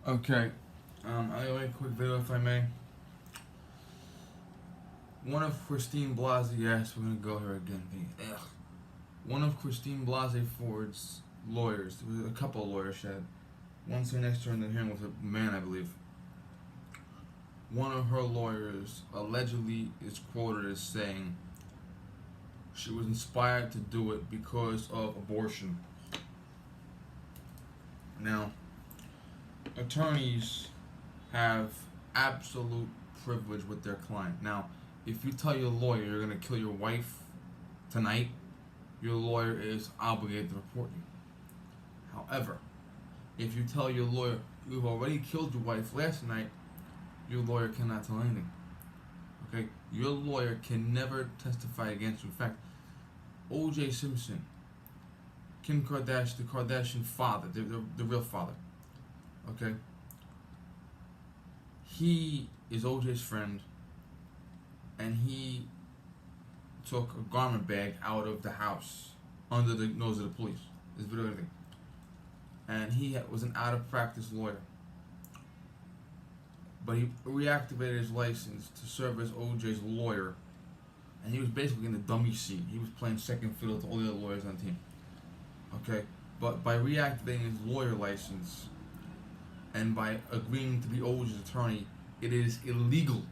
Okay, I'll make a quick video if I may. One of Christine Blasey, yes, we're gonna go here again. Ugh. One of Christine Blasey Ford's lawyers, there was a couple of lawyers she had. One sitting next to her in the hearing was a man, I believe. One of her lawyers allegedly is quoted as saying she was inspired to do it because of abortion. Now, attorneys have absolute privilege with their client. Now, if you tell your lawyer you're going to kill your wife tonight, your lawyer is obligated to report you. However, if you tell your lawyer you've already killed your wife last night, your lawyer cannot tell anything. Okay? Your lawyer can never testify against you. In fact, O.J. Simpson, Kim Kardashian, the Kardashian father, the real father, okay? He is O.J.'s friend, and he took a garment bag out of the house under the nose of the police. This video, everything. And he was an out-of-practice lawyer. But he reactivated his license to serve as O.J.'s lawyer, and he was basically in the dummy seat. He was playing second fiddle to all the other lawyers on the team. Okay? But by reactivating his lawyer license and by agreeing to be O.J.'s attorney, it is illegal.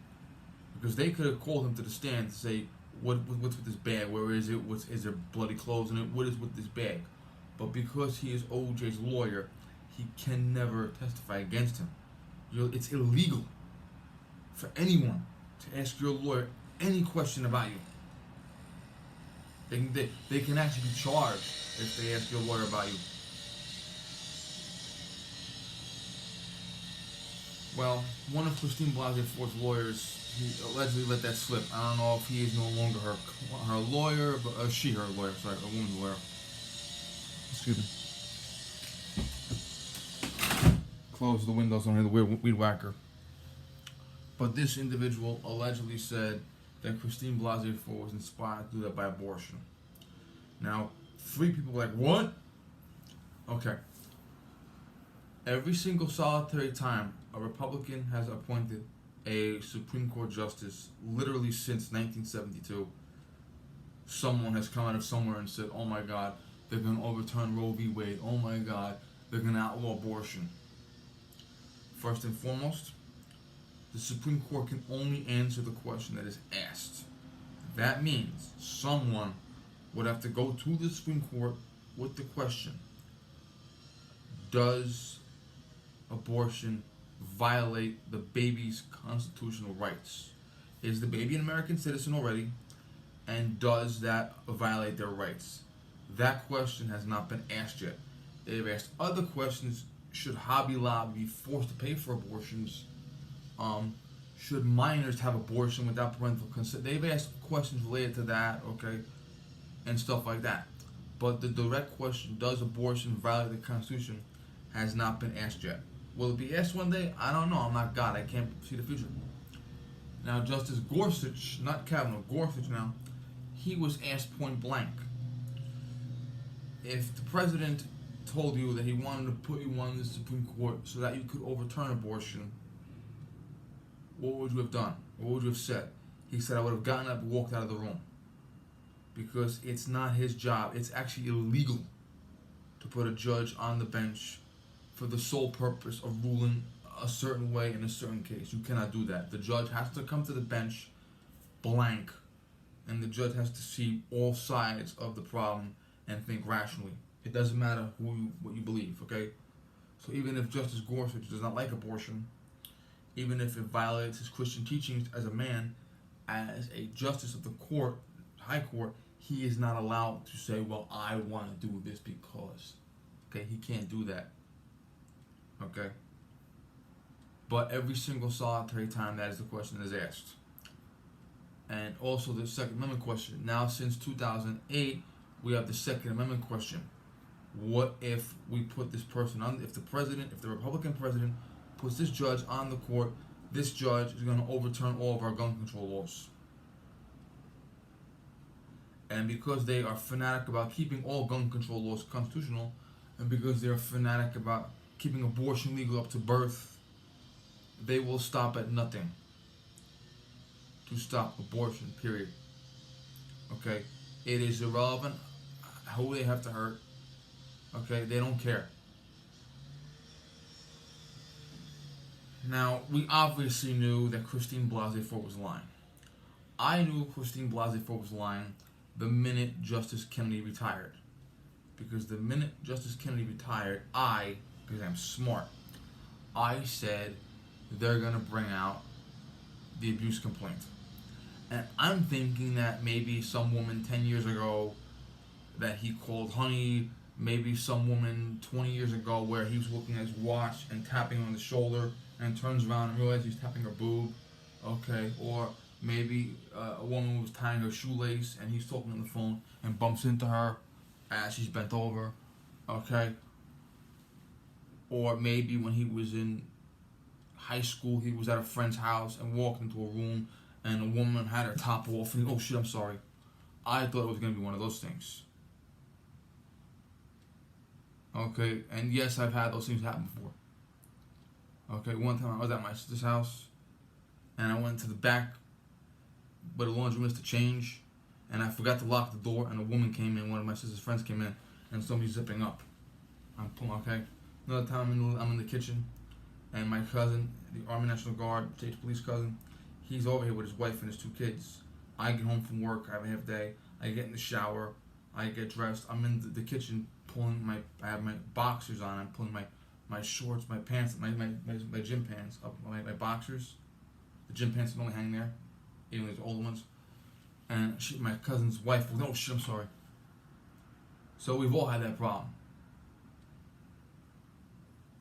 Because they could have called him to the stand to say, what's with this bag? Where is it? Is there bloody clothes in it? What is with this bag? But because he is O.J.'s lawyer, he can never testify against him. It's illegal for anyone to ask your lawyer any question about you. They can actually be charged if they ask your lawyer about you. Well, one of Christine Blasey Ford's lawyers, he allegedly let that slip. I don't know if he is no longer her lawyer, but her lawyer, sorry, a woman's lawyer. Excuse me. Close the windows on the weed whacker. But this individual allegedly said that Christine Blasey Ford was inspired to do that by abortion. Now, 3 people were like, what? Okay. Every single solitary time a Republican has appointed a Supreme Court justice, literally since 1972, someone has come out of somewhere and said, oh my God, they're going to overturn Roe v. Wade. Oh my God, they're going to outlaw abortion. First and foremost, the Supreme Court can only answer the question that is asked. That means someone would have to go to the Supreme Court with the question, does abortion violate the baby's constitutional rights? Is the baby an American citizen already? And does that violate their rights? That question has not been asked yet. They've asked other questions. Should Hobby Lobby be forced to pay for abortions? Should minors have abortion without parental consent? They've asked questions related to that, okay, and stuff like that. But the direct question, does abortion violate the Constitution, has not been asked yet. Will it be asked one day? I don't know. I'm not God. I can't see the future. Now, Justice Gorsuch, not Kavanaugh, Gorsuch now, he was asked point blank, if the president told you that he wanted to put you on the Supreme Court so that you could overturn abortion, what would you have done? What would you have said? He said, I would have gotten up and walked out of the room. Because it's not his job. It's actually illegal to put a judge on the bench for the sole purpose of ruling a certain way in a certain case. You cannot do that. The judge has to come to the bench blank, and the judge has to see all sides of the problem and think rationally. It doesn't matter what you believe, okay? So even if Justice Gorsuch does not like abortion, even if it violates his Christian teachings as a man, as a justice of the court, high court, he is not allowed to say, well, I want to do this because. Okay, he can't do that. Okay? But every single solitary time that is the question that is asked. And also the Second Amendment question. Now, since 2008, we have the Second Amendment question. What if we put this person on, if the Republican president puts this judge on the court, this judge is going to overturn all of our gun control laws. And because they are fanatic about keeping all gun control laws constitutional, and because they're fanatic about keeping abortion legal up to birth. They will stop at nothing to stop abortion, period. Okay? It is irrelevant who they have to hurt. Okay? They don't care. Now, we obviously knew that Christine Blasey Ford was lying. I knew Christine Blasey Ford was lying the minute Justice Kennedy retired. Because the minute Justice Kennedy retired, because I'm smart, I said they're going to bring out the abuse complaint. And I'm thinking that maybe some woman 10 years ago that he called honey, maybe some woman 20 years ago where he was looking at his watch and tapping on the shoulder and turns around and realizes he's tapping her boob, okay? Or maybe a woman was tying her shoelace and he's talking on the phone and bumps into her as she's bent over, okay? Or maybe when he was in high school, he was at a friend's house and walked into a room and a woman had her top off and oh shit, I'm sorry. I thought it was going to be one of those things. Okay, and yes, I've had those things happen before. Okay, one time I was at my sister's house and I went to the back where the laundry was to change and I forgot to lock the door and a woman came in, one of my sister's friends came in and somebody's zipping up. Okay. Another time I'm in the kitchen and my cousin, the Army National Guard, state police cousin, he's over here with his wife and his 2 kids. I get home from work, I have a half day, I get in the shower, I get dressed, I'm in the kitchen pulling I have my boxers on, I'm pulling my shorts, my pants, my gym pants up, my boxers. The gym pants don't hang there, even those older ones. And my cousin's wife was, oh shit, I'm sorry. So we've all had that problem.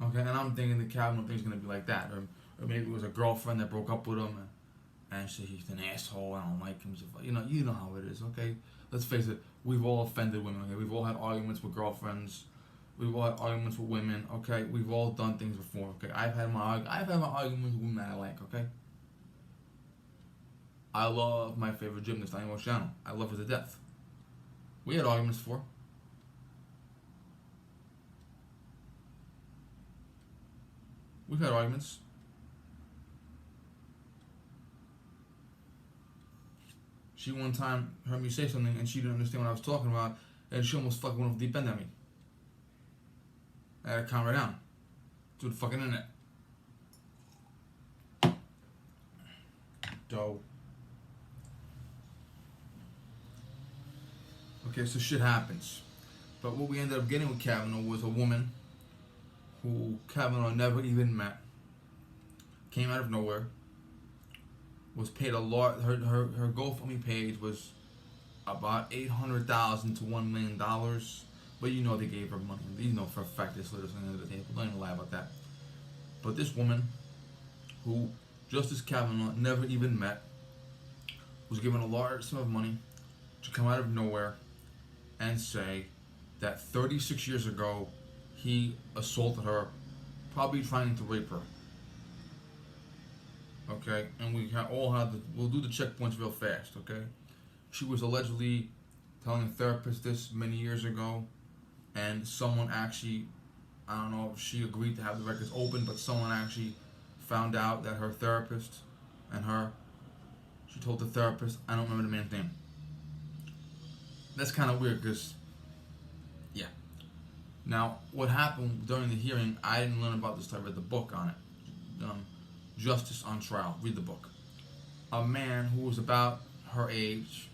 Okay, and I'm thinking the Kavanaugh thing's gonna be like that, or maybe it was a girlfriend that broke up with him, and he's an asshole. I don't like him. You know how it is. Okay, let's face it. We've all offended women. Okay, we've all had arguments with girlfriends. We've all had arguments with women. Okay, we've all done things before. Okay, I've had my arguments with women that I like. Okay, I love my favorite gymnast, Diane O'Shannon. I love her to death. We had arguments before. We've had arguments. She one time heard me say something and she didn't understand what I was talking about and she almost fucking went off the deep end at me. I had to calm her down. To the fucking internet. Dope. Okay, so shit happens. But what we ended up getting with Kavanaugh was a woman who Kavanaugh never even met, came out of nowhere, was paid a lot. Her GoFundMe page was about $800,000 to $1 million, but you know they gave her money. You know for a fact they slid us under the table. Don't even lie about that. But this woman, who Justice Kavanaugh never even met, was given a large sum of money to come out of nowhere and say that 36 years ago he assaulted her, probably trying to rape her. Okay, and we'll do the checkpoints real fast, okay? She was allegedly telling a therapist this many years ago, and someone actually, I don't know if she agreed to have the records open, but someone actually found out that her therapist and she told the therapist, I don't remember the man's name. That's kind of weird, because, yeah. Now, what happened during the hearing, I didn't learn about this. I read the book on it. Justice on Trial. Read the book. A man who was about her age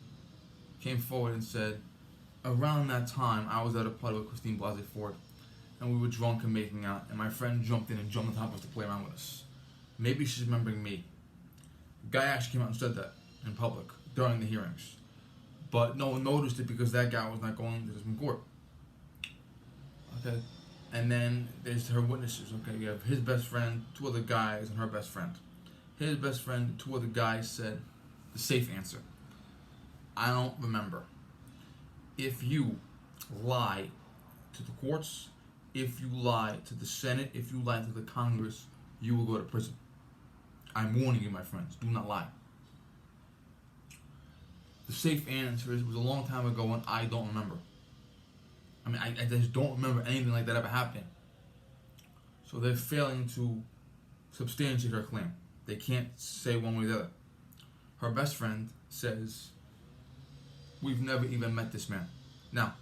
came forward and said, around that time, I was at a party with Christine Blasey Ford, and we were drunk and making out, and my friend jumped in and jumped on top of us to play around with us. Maybe she's remembering me. The guy actually came out and said that in public during the hearings. But no one noticed it because that guy was not going to the Supreme Court. Okay? And then there's her witnesses. Okay, you have his best friend, 2 other guys, and her best friend. His best friend, 2 other guys said the safe answer. I don't remember. If you lie to the courts, if you lie to the Senate, if you lie to the Congress, you will go to prison. I'm warning you, my friends. Do not lie. The safe answer is, it was a long time ago and I don't remember. I mean, I just don't remember anything like that ever happening. So they're failing to substantiate her claim. They can't say one way or the other. Her best friend says, we've never even met this man. Now,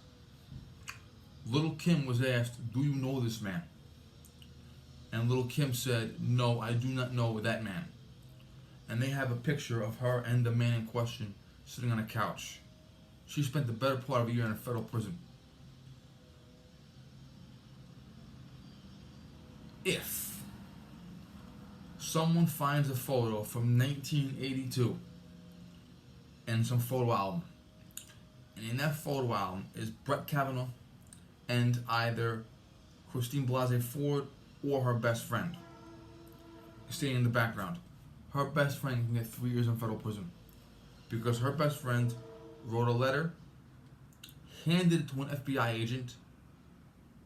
Little Kim was asked, do you know this man? And Little Kim said, no, I do not know that man. And they have a picture of her and the man in question sitting on a couch. She spent the better part of a year in a federal prison. If someone finds a photo from 1982 in some photo album, and in that photo album is Brett Kavanaugh and either Christine Blasey Ford or her best friend staying in the background, her best friend can get 3 years in federal prison because her best friend wrote a letter, handed it to an FBI agent,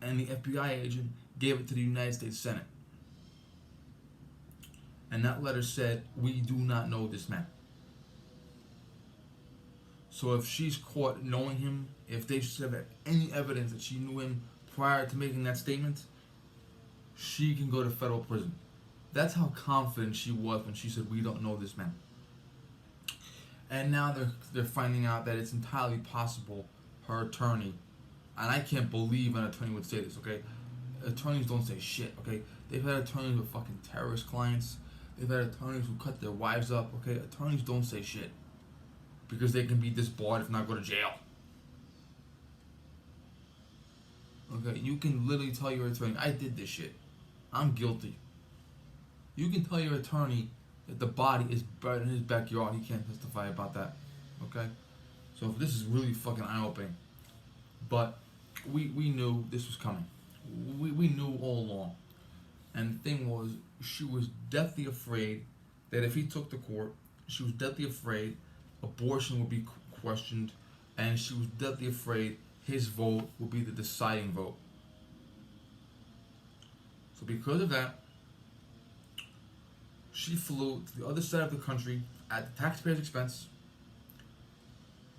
and the FBI agent gave it to the United States Senate. And that letter said, we do not know this man. So if she's caught knowing him, if they have any evidence that she knew him prior to making that statement, she can go to federal prison. That's how confident she was when she said, we don't know this man. And now they're finding out that it's entirely possible her attorney, and I can't believe an attorney would say this, okay? Attorneys don't say shit, okay? They've had attorneys with fucking terrorist clients. They've had attorneys who cut their wives up, okay? Attorneys don't say shit because they can be disbarred if not go to jail. Okay, you can literally tell your attorney, I did this shit. I'm guilty. You can tell your attorney that the body is buried in his backyard. He can't testify about that, okay? So this is really fucking eye-opening. But we knew this was coming. We knew all along. And the thing was, she was deathly afraid that if he took the court, she was deathly afraid abortion would be questioned, and she was deathly afraid his vote would be the deciding vote. So because of that, she flew to the other side of the country at the taxpayer's expense.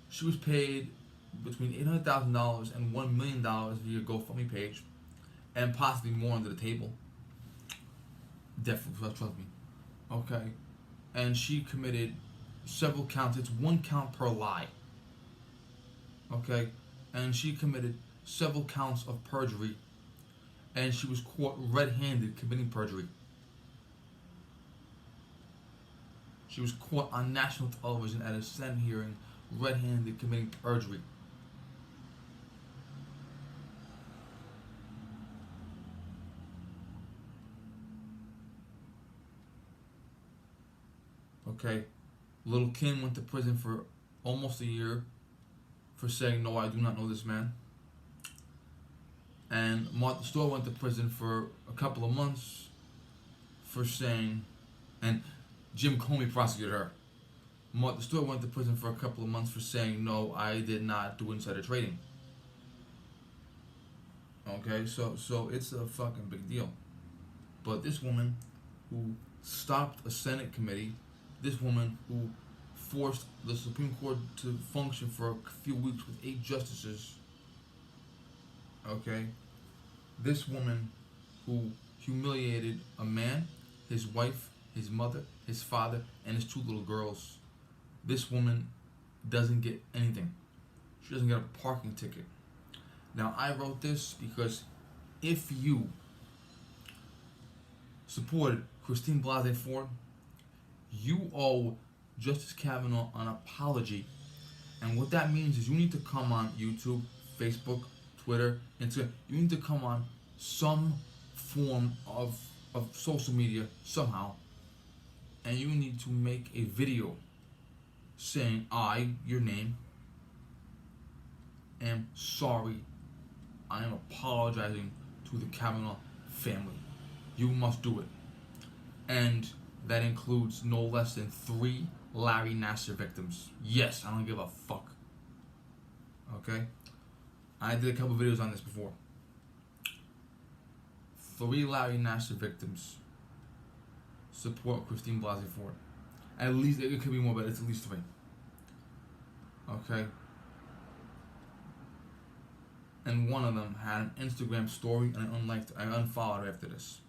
She was paid between $800,000 and $1 million via GoFundMe page, and possibly more under the table. Definitely, trust me. Okay. And she committed several counts. It's one count per lie. Okay. And she committed several counts of perjury, and she was caught red-handed committing perjury. She was caught on national television at a Senate hearing red-handed committing perjury. Okay, Little Kim went to prison for almost a year for saying, no, I do not know this man. And Martha Stewart went to prison for a couple of months for saying, and Jim Comey prosecuted her. Martha Stewart went to prison for a couple of months for saying, no, I did not do insider trading. Okay, so it's a fucking big deal. But this woman who stopped a Senate committee, this woman who forced the Supreme Court to function for a few weeks with 8 justices, okay, this woman who humiliated a man, his wife, his mother, his father, and his 2 little girls, this woman doesn't get anything. She doesn't get a parking ticket. Now, I wrote this because if you supported Christine Blasey Ford, you owe Justice Kavanaugh an apology. And what that means is you need to come on YouTube, Facebook, Twitter, Instagram. You need to come on some form of social media somehow, and you need to make a video saying, I, your name, am sorry. I am apologizing to the Kavanaugh family. You must do it. And that includes no less than 3 Larry Nassar victims. Yes, I don't give a fuck. Okay? I did a couple videos on this before. 3 Larry Nassar victims support Christine Blasey Ford. At least, it could be more, but it's at least 3. Okay? And one of them had an Instagram story, and I unfollowed her after this.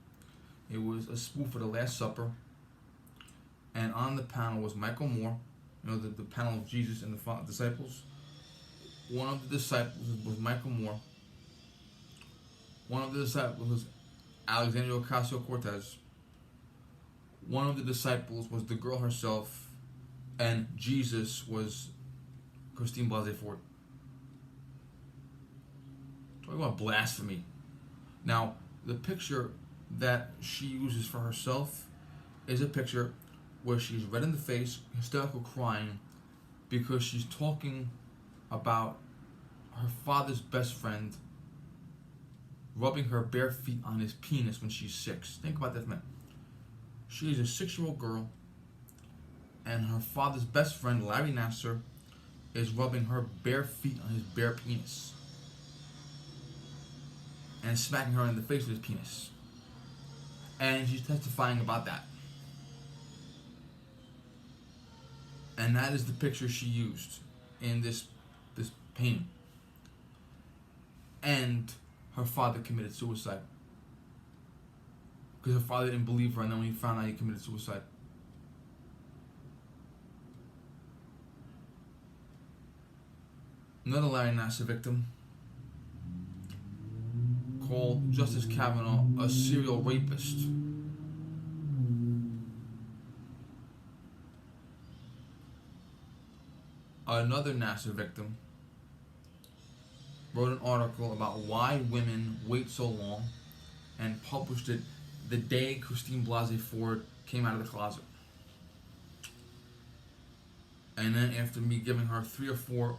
It was a spoof of the Last Supper, and on the panel was Michael Moore, the panel of Jesus and the disciples. One of the disciples was Michael Moore. One of the disciples was Alexandria Ocasio-Cortez. One of the disciples was the girl herself, and Jesus was Christine Blasey Ford. Talking about blasphemy. Now, the picture that she uses for herself is a picture where she's red in the face, hysterical crying, because she's talking about her father's best friend rubbing her bare feet on his penis when she's 6. Think about that, man. She is a 6-year-old girl, and her father's best friend, Larry Nassar, is rubbing her bare feet on his bare penis and smacking her in the face with his penis. And she's testifying about that. And that is the picture she used in this painting. And her father committed suicide. Because her father didn't believe her, and then when he found out, he committed suicide. Another Larry Nassar victim called Justice Kavanaugh a serial rapist. Another Nassar victim wrote an article about why women wait so long and published it the day Christine Blasey Ford came out of the closet. And then after me giving her 3 or 4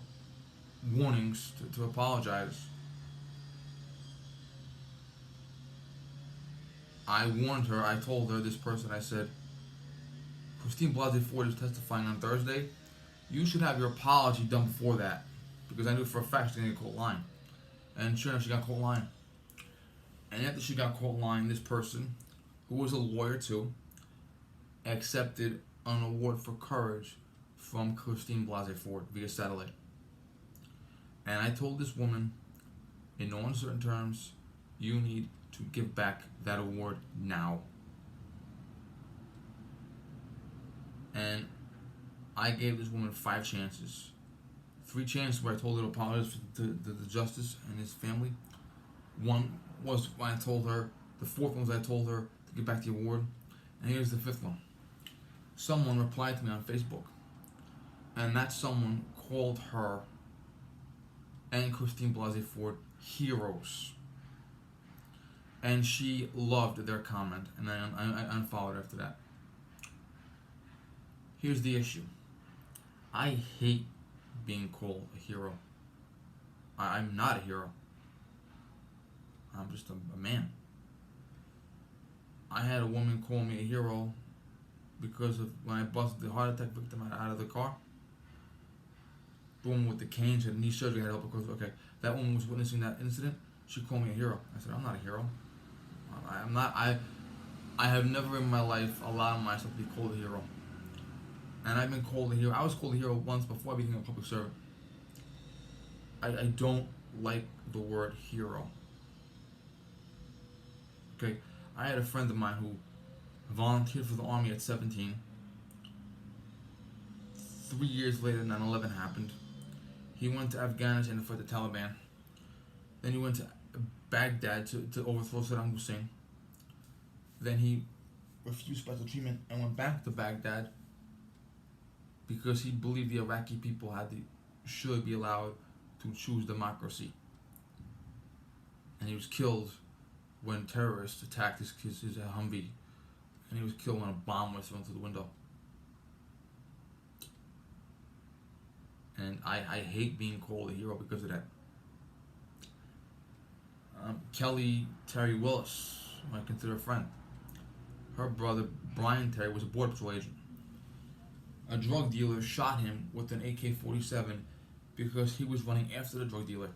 warnings to apologize, I warned her, I told her, this person, I said, Christine Blasey Ford is testifying on Thursday. You should have your apology done before that. Because I knew for a fact she was going to get caught lying. And sure enough, she got caught lying. And after she got caught lying, this person, who was a lawyer too, accepted an award for courage from Christine Blasey Ford via satellite. And I told this woman, in no uncertain terms, you need to give back that award now. And I gave this woman 5 chances. 3 chances where I told her to apologize to the justice and his family. One was when I told her, the 4th one was I told her to give back the award. And here's the 5th one. Someone replied to me on Facebook. And that someone called her and Christine Blasey Ford heroes. And she loved their comment, and I unfollowed after that. Here's the issue. I hate being called a hero. I'm not a hero. I'm just a man. I had a woman call me a hero because of when I busted the heart attack victim out of the car. The woman with the cane, she had knee surgery, I had help because, that woman was witnessing that incident. She called me a hero. I said, I'm not a hero. I'm not. I have never in my life allowed myself to be called a hero. And I've been called a hero. I was called a hero once before I became a public servant. I don't like the word hero. Okay, I had a friend of mine who volunteered for the army at 17. 3 years later, 9/11 happened. He went to Afghanistan to fight the Taliban. Then he went to Baghdad to overthrow Saddam Hussein. Then he refused special treatment and went back to Baghdad because he believed the Iraqi people should be allowed to choose democracy. And he was killed when terrorists attacked his Humvee. And he was killed when a bomb was thrown through the window. And I hate being called a hero because of that. Kelly Terry Willis, who I consider a friend. Her brother, Brian Terry, was a Border Patrol agent. A drug dealer shot him with an AK-47 because he was running after the drug dealer.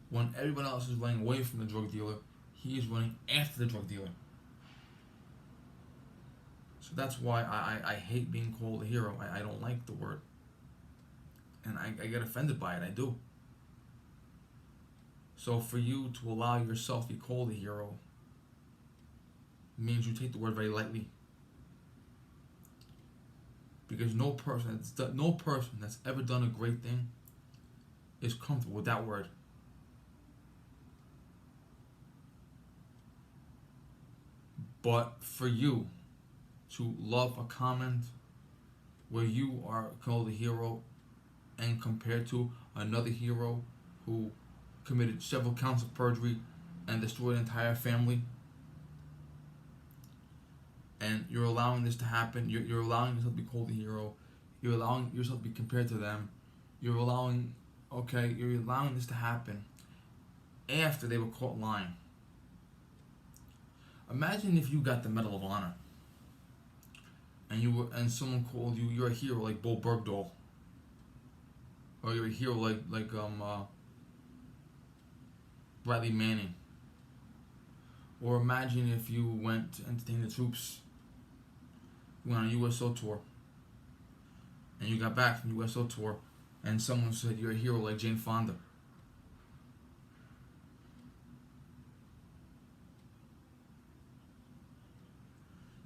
When everyone else is running away from the drug dealer, he is running after the drug dealer. So that's why I hate being called a hero. I don't like the word. And I get offended by it, I do. So for you to allow yourself to be called a hero means you take the word very lightly. Because no person that's ever done a great thing is comfortable with that word. But for you to love a comment where you are called a hero and compared to another hero who committed several counts of perjury and destroyed an entire family, and you're allowing this to happen, you're allowing yourself to be called a hero, you're allowing yourself to be compared to them, you're allowing this to happen after they were caught lying. Imagine if you got the Medal of Honor and someone called you're a hero like Bo Bergdahl, or you're a hero like Bradley Manning. Or imagine if you went to entertain the troops, you went on a USO tour, and you got back from the USO tour, and someone said you're a hero like Jane Fonda.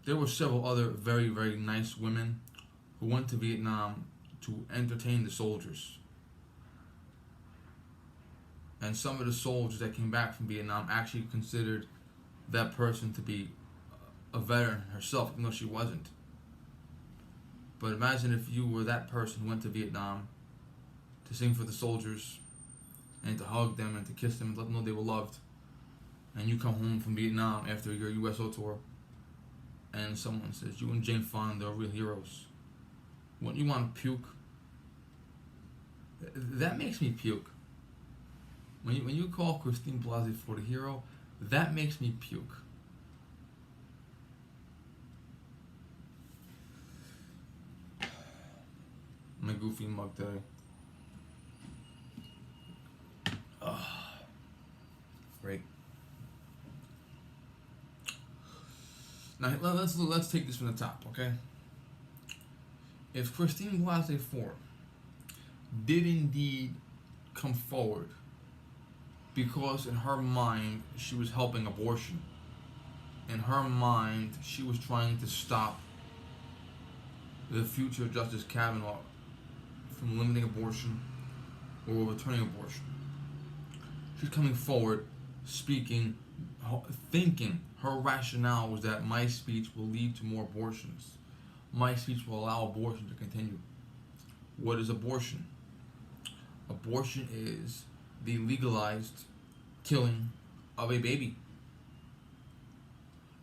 There were several other very, very nice women who went to Vietnam to entertain the soldiers. And some of the soldiers that came back from Vietnam actually considered that person to be a veteran herself, even though she wasn't. But imagine if you were that person who went to Vietnam to sing for the soldiers and to hug them and to kiss them and let them know they were loved. And you come home from Vietnam after your USO tour and someone says, you and Jane Fonda are real heroes. Wouldn't you want to puke? That makes me puke. When you call Christine Blasey Ford a hero, that makes me puke. My goofy mug today. Great. Now let's take this from the top, okay? If Christine Blasey Ford did indeed come forward because in her mind she was helping abortion, in her mind she was trying to stop the future Justice Kavanaugh from limiting abortion or overturning abortion, she's coming forward, speaking, thinking her rationale was that my speech will lead to more abortions. My speech will allow abortion to continue. What is abortion? Abortion is the legalized killing of a baby.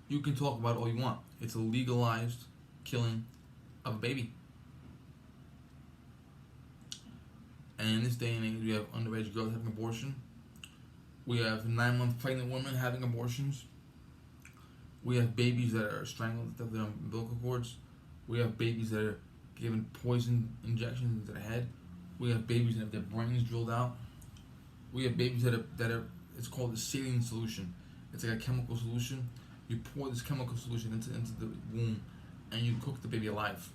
You can talk about it all you want. It's a legalized killing of a baby. And in this day and age, we have underage girls having abortion. We have 9-month pregnant women having abortions. We have babies that are strangled with their umbilical cords. We have babies that are given poison injections into the head. We have babies that have their brains drilled out. We have babies that are it's called a saline solution. It's like a chemical solution. You pour this chemical solution into the womb and you cook the baby alive.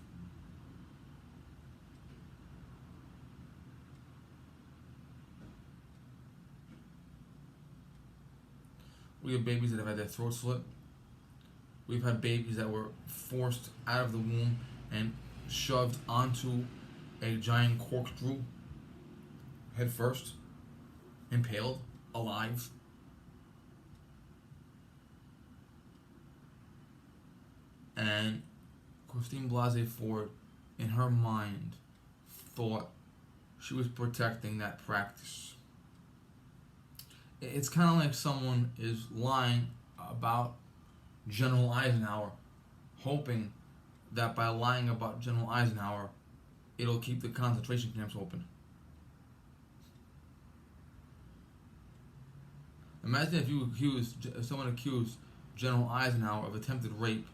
We have babies that have had their throat slit. We've had babies that were forced out of the womb and shoved onto a giant corkscrew head first, impaled, alive. And Christine Blasey Ford, in her mind, thought she was protecting that practice. It's kind of like someone is lying about General Eisenhower, hoping that by lying about General Eisenhower, it'll keep the concentration camps open. Imagine if someone accused General Eisenhower of attempted rape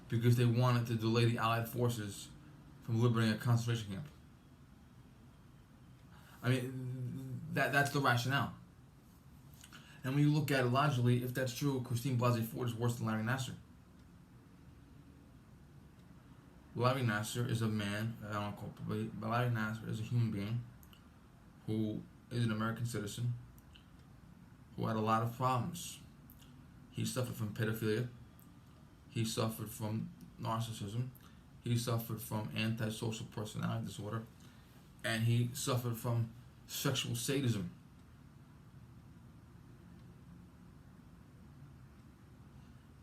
because they wanted to delay the Allied forces from liberating a concentration camp. I mean, that's the rationale. And when you look at it logically, if that's true, Christine Blasey Ford is worse than Larry Nassar. Larry Nassar is a man, I don't want to call it, but Larry Nassar is a human being who is an American citizen who had a lot of problems. He suffered from pedophilia. He suffered from narcissism. He suffered from antisocial personality disorder. And he suffered from sexual sadism.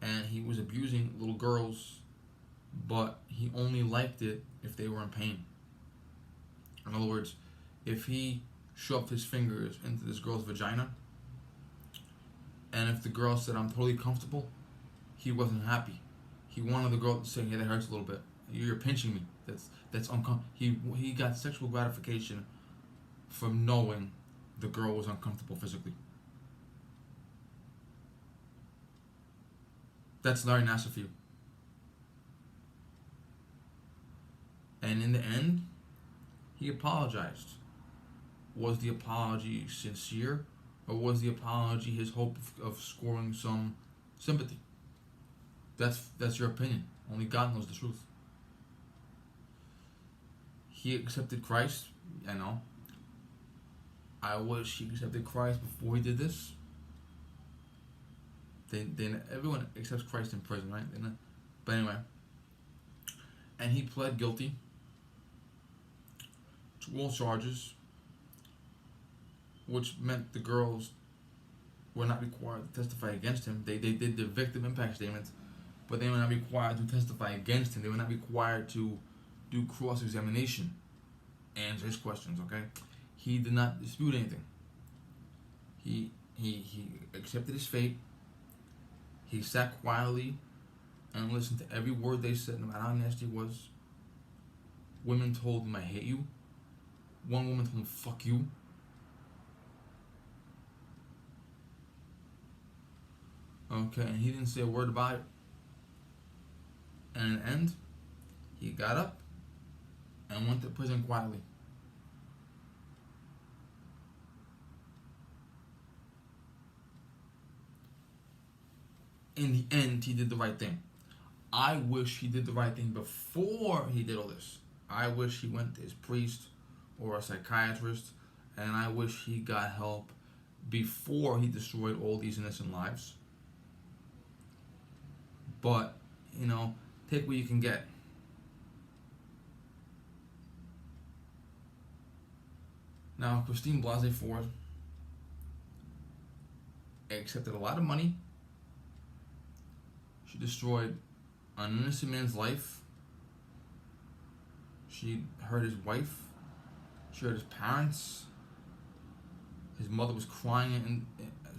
And he was abusing little girls, but he only liked it if they were in pain. In other words, if he shoved his fingers into this girl's vagina, and if the girl said, "I'm totally comfortable," he wasn't happy. He wanted the girl to say, "Hey, that hurts a little bit. You're pinching me. That's uncomfortable." He got sexual gratification from knowing the girl was uncomfortable physically. That's Larry Nassar for you. And in the end, he apologized. Was the apology sincere, or was the apology his hope of scoring some sympathy? That's your opinion. Only God knows the truth. He accepted Christ. I know. I wish he accepted Christ before he did this. Everyone accepts Christ in prison, right? But anyway, and he pled guilty to all charges, which meant the girls were not required to testify against him. They did the victim impact statement, but they were not required to testify against him. They were not required to do cross-examination, answer his questions. Okay, he did not dispute anything. He accepted his fate. He sat quietly and listened to every word they said, no matter how nasty it was. Women told him, "I hate you." One woman told him, "Fuck you." Okay, and he didn't say a word about it. And in the end, he got up and went to prison quietly. In the end, he did the right thing. I wish he did the right thing before he did all this. I wish he went to his priest or a psychiatrist, and I wish he got help before he destroyed all these innocent lives. But, take what you can get. Now, Christine Blasey Ford accepted a lot of money. She destroyed an innocent man's life. She hurt his wife. She hurt his parents. His mother was crying, and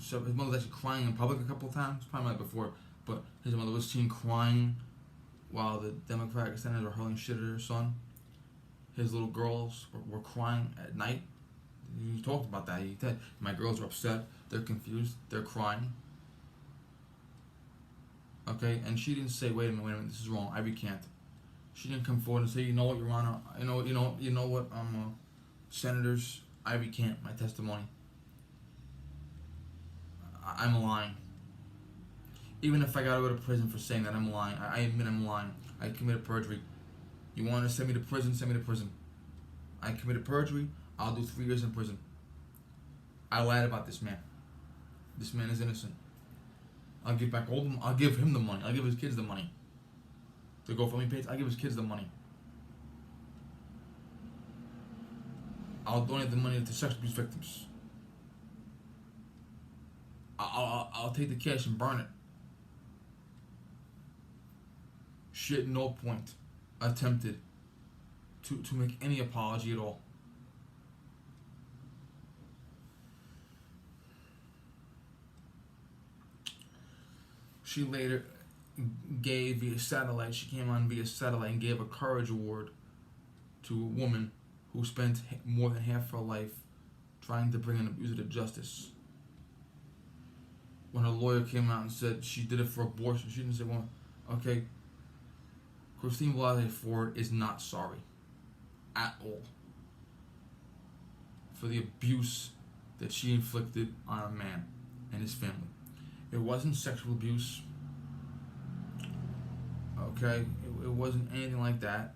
so his mother was actually crying in public a couple of times, probably not before, but his mother was seen crying while the Democratic senators were hurling shit at her son. His little girls were crying at night. He talked about that. He said, "My girls are upset. They're confused. They're crying." Okay, and she didn't say, wait a minute, this is wrong, I recant. She didn't come forward and say, "You know what, Your Honor, you know what, senators, I recant my testimony. I'm lying. Even if I gotta go to prison for saying that I'm lying, I admit I'm lying. I committed perjury. You want to send me to prison? Send me to prison. I committed perjury. I'll do 3 years in prison. I lied about this man. This man is innocent. I'll give back all the. I'll give him the money. I'll give his kids the money. The GoFundMe page. I'll give his kids the money. I'll donate the money to sex abuse victims. I'll take the cash and burn it. She at no point attempted to make any apology at all. She later gave via satellite, she came on via satellite and gave a courage award to a woman who spent more than half her life trying to bring an abuser to justice. When her lawyer came out and said she did it for abortion, she didn't say, well, okay, Christine Blasey Ford is not sorry at all for the abuse that she inflicted on a man and his family. It wasn't sexual abuse, okay? It wasn't anything like that.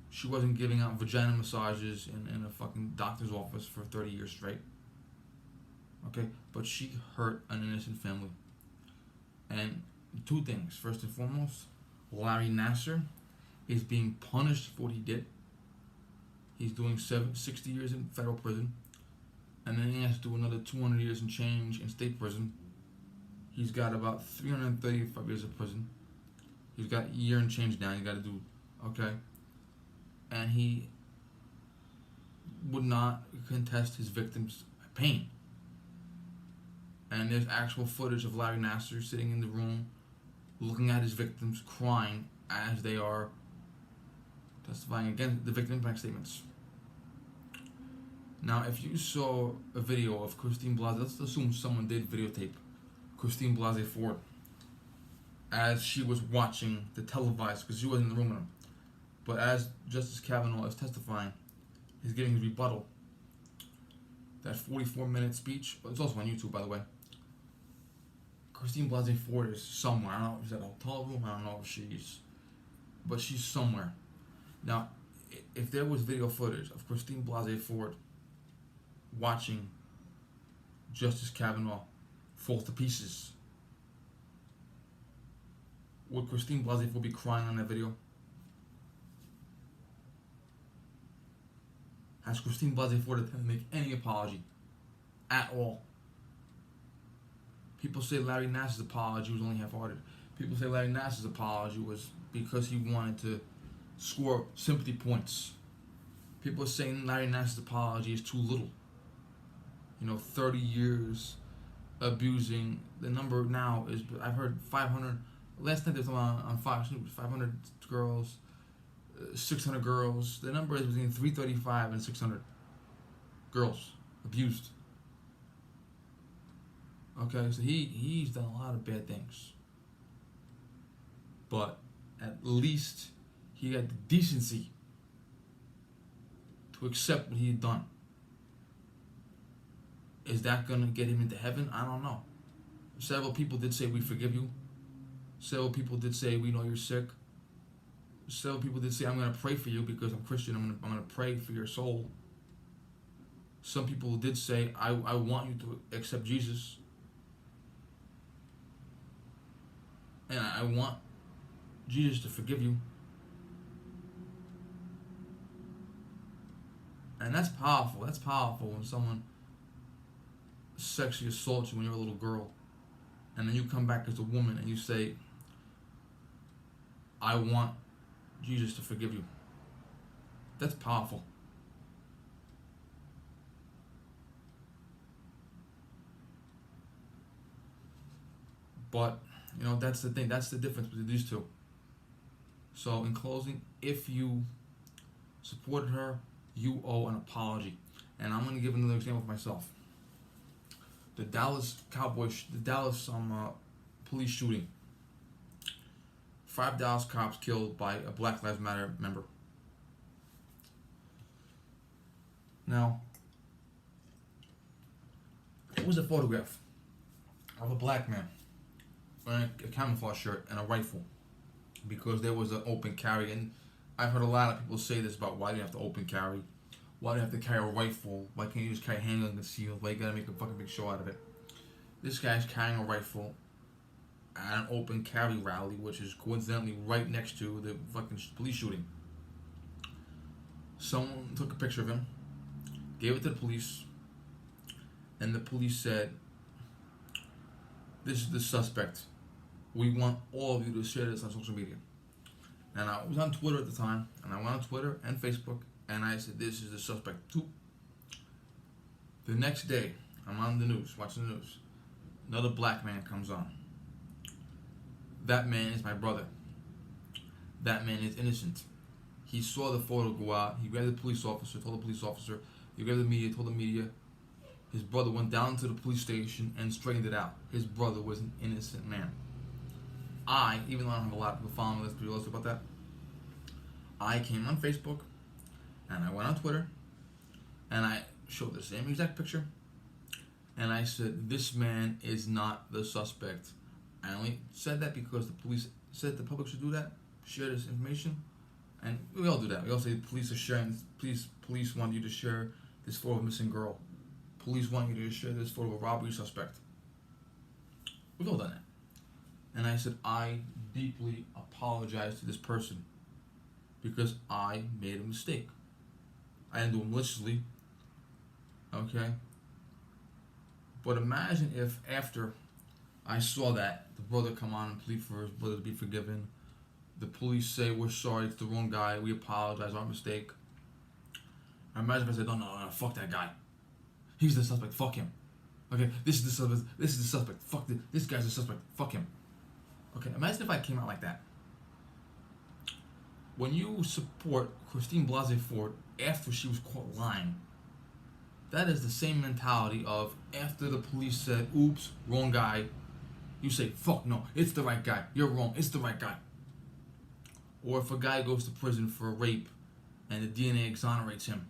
She wasn't giving out vagina massages in a fucking doctor's office for 30 years straight, okay? But she hurt an innocent family. And two things. First and foremost, Larry Nassar is being punished for what he did. He's doing 60 years in federal prison, and then he has to do another 200 years and change in state prison. He's got about 335 years of prison. He's got a year and change down. He's got to do, okay? And he would not contest his victims' pain. And there's actual footage of Larry Nassar sitting in the room, looking at his victims, crying as they are testifying against the victim impact statements. Now, if you saw a video of Christine Blasey, let's assume someone did videotape Christine Blasey Ford as she was watching the televised, because she wasn't in the room with him, but as Justice Kavanaugh is testifying, he's giving his rebuttal. That 44-minute speech, it's also on YouTube, by the way. Christine Blasey Ford is somewhere. I don't know if she's at a hotel room. I don't know if but she's somewhere. Now, if there was video footage of Christine Blasey Ford watching Justice Kavanaugh fall to pieces, would Christine Blasey Ford be crying on that video? Has Christine Blasey Ford attempted to make any apology at all? People say Larry Nassar's apology was only half-hearted. People say Larry Nassar's apology was because he wanted to score sympathy points. People are saying Larry Nassar's apology is too little. 30 years abusing. The number now is, I've heard 500. Last night there was on Fox News, 500 girls, 600 girls. The number is between 335 and 600 girls abused. Okay, so he's done a lot of bad things. But at least he had the decency to accept what he had done. Is that going to get him into heaven? I don't know. Several people did say, we forgive you. Several people did say, we know you're sick. Several people did say, I'm going to pray for you because I'm Christian. I'm going to pray for your soul. Some people did say, I want you to accept Jesus. And I want Jesus to forgive you. And that's powerful. That's powerful when someone sexually assaults you when you're a little girl. And then you come back as a woman and you say, I want Jesus to forgive you. That's powerful. But, that's the thing. That's the difference between these two. So, in closing, if you supported her, you owe an apology. And I'm going to give another example of myself. The Dallas police shooting. 5 Dallas cops killed by a Black Lives Matter member. Now, it was a photograph of a black man wearing a camouflage shirt and a rifle, because there was an open carry. And I've heard a lot of people say this about, why do you have to open carry? Why do you have to carry a rifle? Why can't you just carry a handgun concealed? Why you gotta make a fucking big show out of it? This guy's carrying a rifle at an open carry rally, which is coincidentally right next to the fucking police shooting. Someone took a picture of him, gave it to the police, and the police said, this is the suspect. We want all of you to share this on social media. And I was on Twitter at the time, and I went on Twitter and Facebook, and I said, this is the suspect too. The next day, I'm on the news, watching the news. Another black man comes on. That man is my brother. That man is innocent. He saw the photo go out. He grabbed the police officer, told the police officer. He grabbed the media, told the media. His brother went down to the police station and straightened it out. His brother was an innocent man. Even though I don't have a lot of people following this, to be honest about that, I came on Facebook, and I went on Twitter, and I showed the same exact picture, and I said, this man is not the suspect. I only said that because the police said the public should do that, share this information, and we all do that. We all say police are sharing, police want you to share this photo of a missing girl. Police want you to share this photo of a robbery suspect. We've all done that. And I said, I deeply apologize to this person because I made a mistake. I didn't do it maliciously, okay? But imagine if after I saw that, the brother come on and plead for his brother to be forgiven. The police say, we're sorry, it's the wrong guy, we apologize, our mistake. Imagine if I said, no, fuck that guy. He's the suspect, fuck him. Okay, this is the suspect, fuck this guy's the suspect, fuck him. Okay, imagine if I came out like that. When you support Christine Blasey Ford after she was caught lying, that is the same mentality of after the police said, oops, wrong guy, you say, fuck no, it's the right guy, you're wrong, it's the right guy. Or if a guy goes to prison for a rape and the DNA exonerates him,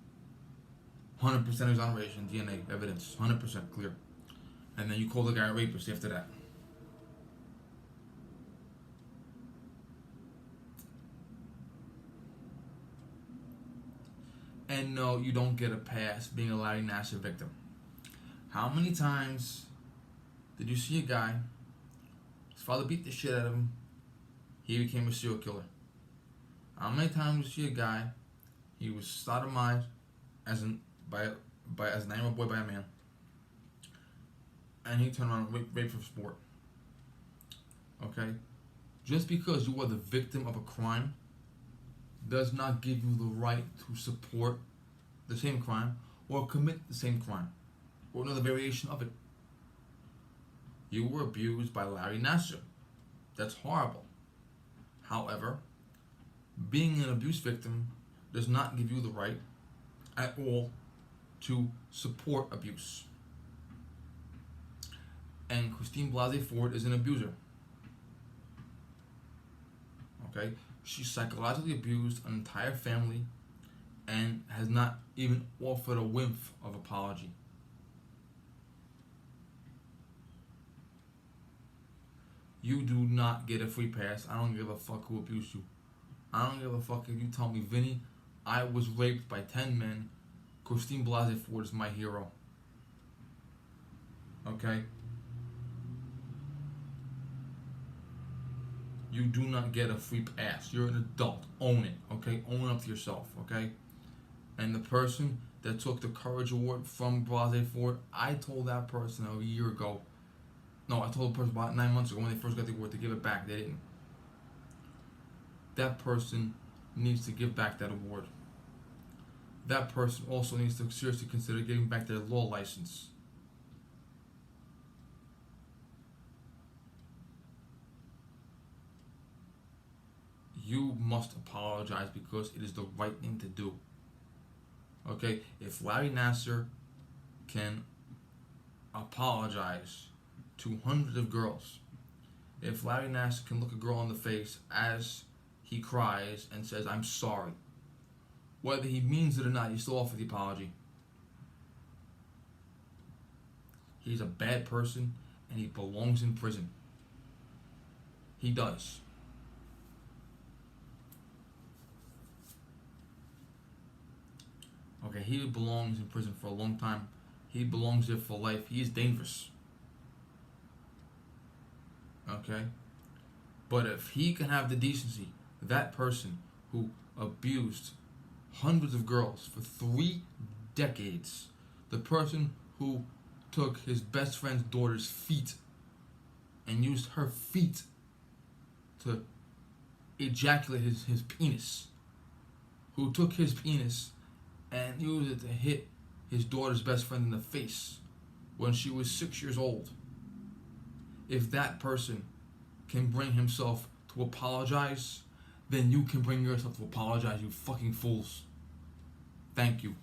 100% exoneration, DNA evidence, 100% clear. And then you call the guy a rapist after that. And no, you don't get a pass being a Larry Nassar victim. How many times did you see a guy, his father beat the shit out of him, he became a serial killer? How many times did you see a guy, he was sodomized as a 9-year-old boy by a man, and he turned around and raped for sport? Okay? Just because you are the victim of a crime does not give you the right to support the same crime or commit the same crime or another variation of it. You were abused by Larry Nassar. That's horrible. However, being an abuse victim does not give you the right at all to support abuse. And Christine Blasey Ford is an abuser. Okay? She psychologically abused an entire family and has not even offered a whiff of apology. You do not get a free pass. I don't give a fuck who abused you. I don't give a fuck if you tell me, Vinny, I was raped by 10 men. Christine Blasey Ford is my hero. Okay? You do not get a free pass. You're an adult. Own it, okay? Own up to yourself, okay? And the person that took the Courage Award from Blasey Ford, I told that person a year ago. No, I told the person about 9 months ago when they first got the award to give it back. They didn't. That person needs to give back that award. That person also needs to seriously consider giving back their law license. You must apologize because it is the right thing to do. Okay? If Larry Nassar can apologize to hundreds of girls, if Larry Nassar can look a girl in the face as he cries and says, I'm sorry, whether he means it or not, you still offer the apology. He's a bad person and he belongs in prison. He does. Okay, he belongs in prison for a long time. He belongs there for life. He is dangerous. Okay? But if he can have the decency, that person who abused hundreds of girls for 3 decades, the person who took his best friend's daughter's feet and used her feet to ejaculate his penis, who took his penis and used it to hit his daughter's best friend in the face when she was 6 years old. If that person can bring himself to apologize, then you can bring yourself to apologize, you fucking fools. Thank you.